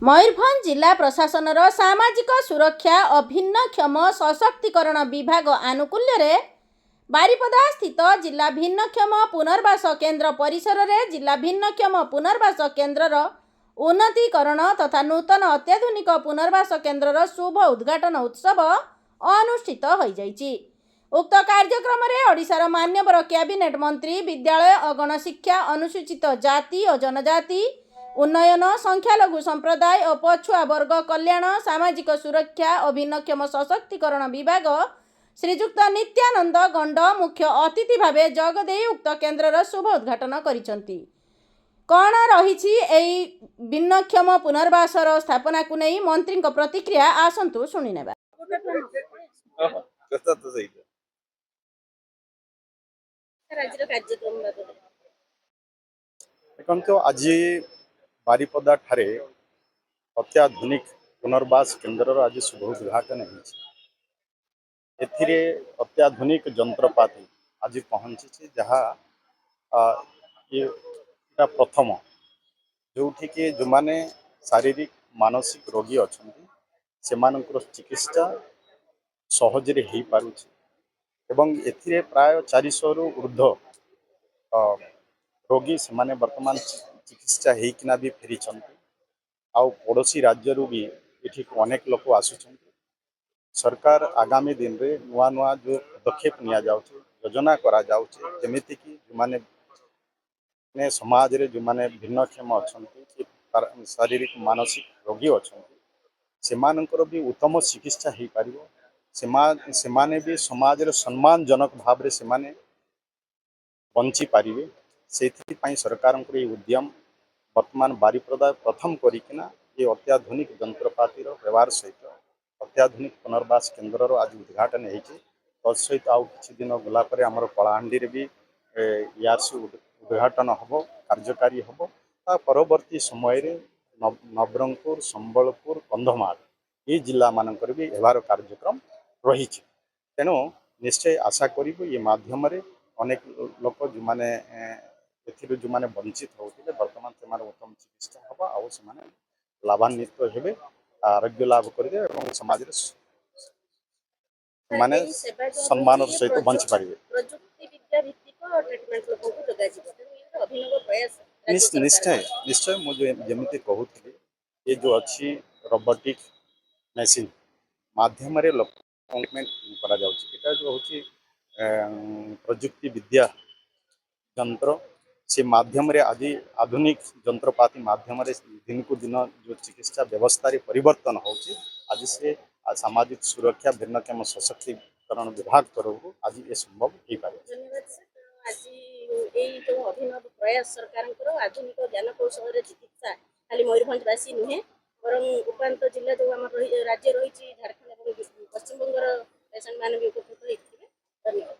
मयूरभंज जिला प्रशासन सामाजिक सुरक्षा अभिन्नक्षम सशक्तिकरण विभाग आनुकूल्य रे बारिपदा स्थित जिला भिन्नक्षम पुनर्वास केन्द्र परिसर रे जिला भिन्नक्षम पुनर्वास केन्द्रर उन्नतीकरण तथा नूतन अत्याधुनिक पुनर्वास केन्द्रर शुभ उद्घाटन उत्सव अनुष्ठित होई जाइछि। उक्त कार्यक्रम रे ओडिशार मान्यवर कैबिनेट मंत्री विद्यालय अगण शिक्षा अनुसूचित जाति और जनजाति उन्नयन संख्यालघु संप्रदाय और पछुआ वर्ग कल्याण सामाजिक सुरक्षा अभिन्नक्षम सशक्तिकरण विभाग श्रीजुक्त नित्यानंद गंड मुख्य अतिथि भावे जगदे उक्त केन्द्रर शुभ उद्घाटन करिसंती। कौन रही भिन्नक्षम पुनर्वासर स्थापना को नहीं मंत्री प्रतिक्रिया आसंतु शुणिनेबा। आज बारिपदा ठारे अत्याधुनिक पुनर्वास केन्द्र आज शुभ उद्घाटन एथिरे अत्याधुनिक जंत्रपाति आज पहुंची जहाँ ये प्रथम जो जो माने शारीरिक मानसिक रोगी अच्छा से चिकित्सा सहजरे हो पारुछि एवं एथिरे प्राय 400 रु ऊर्ध्व रोगी से माने वर्तमान चिकित्सा होना भी फेरी आउ पड़ोसी राज्य भी ये अनेक लोक आसुच्च। सरकार आगामी दिन रे नुआ नुआ जो पदक्षेप निया जाउछि योजना करा जाउछि जेमिति कि जो माने समाज रे जो माने भिन्नक्षम अछंती शारीरिक मानसिक रोगी अछंती सेमानकर भी उत्तम चिकित्सा हो पारिबो सेमाने भी समाज रे सम्मानजनक भाव रे सेमाने बंची पारिबे से सरकार उद्यम वर्तमान बारिपदा प्रथम करिकिना ये अत्याधुनिक जंत्रपातिर व्यवहार सहित अत्याधुनिक पुनर्वास केन्द्र आज उद्घाटन होती। तत्सहित आउ कि दिन गलापर आमर कलाहांडी भी यार से उद्घाटन हम कार्यकारी हम ता परवर्ती समय नवरंगपुर संबलपुर कंधमाल ये जिला मानकर भी एवार कार्यक्रम रही। तेणु निश्चय आशा करूँ ये माध्यम अनेक लोक जो माने जो माने वंचित होते वर्तमान से उत्तम चिकित्सा हम आउ से लाभान्वित हेबे आरोग्य लाभ करेंगे और समाज माने सम्मान सहित बंची पारे। निश्चय निश्चय मुझे जमीती कहूली ये जो अच्छी रोबोटिक मशीन माध्यम लोक करा जो हूँ प्रजुक्ति विद्या जंत्र से माध्यम रे आज आधुनिक जंत्रपाति माध्यम रे दिन को दिन जो चिकित्सा व्यवस्था रे परिवर्तन होची आज से सामाजिक सुरक्षा भिन्नक्षम सशक्तिकरण विभाग तरफ आज ये संभव हो पारे। आज ये जो अभिनव प्रयास सरकार आधुनिक ज्ञानकौशल चिकित्सा खाली मयूरभंजवासी नुहे बर उपात जिला जो आम राज्य रही झारखंड और पश्चिम बंगर पेसेंट मैंने भी उपकृत होते। धन्यवाद।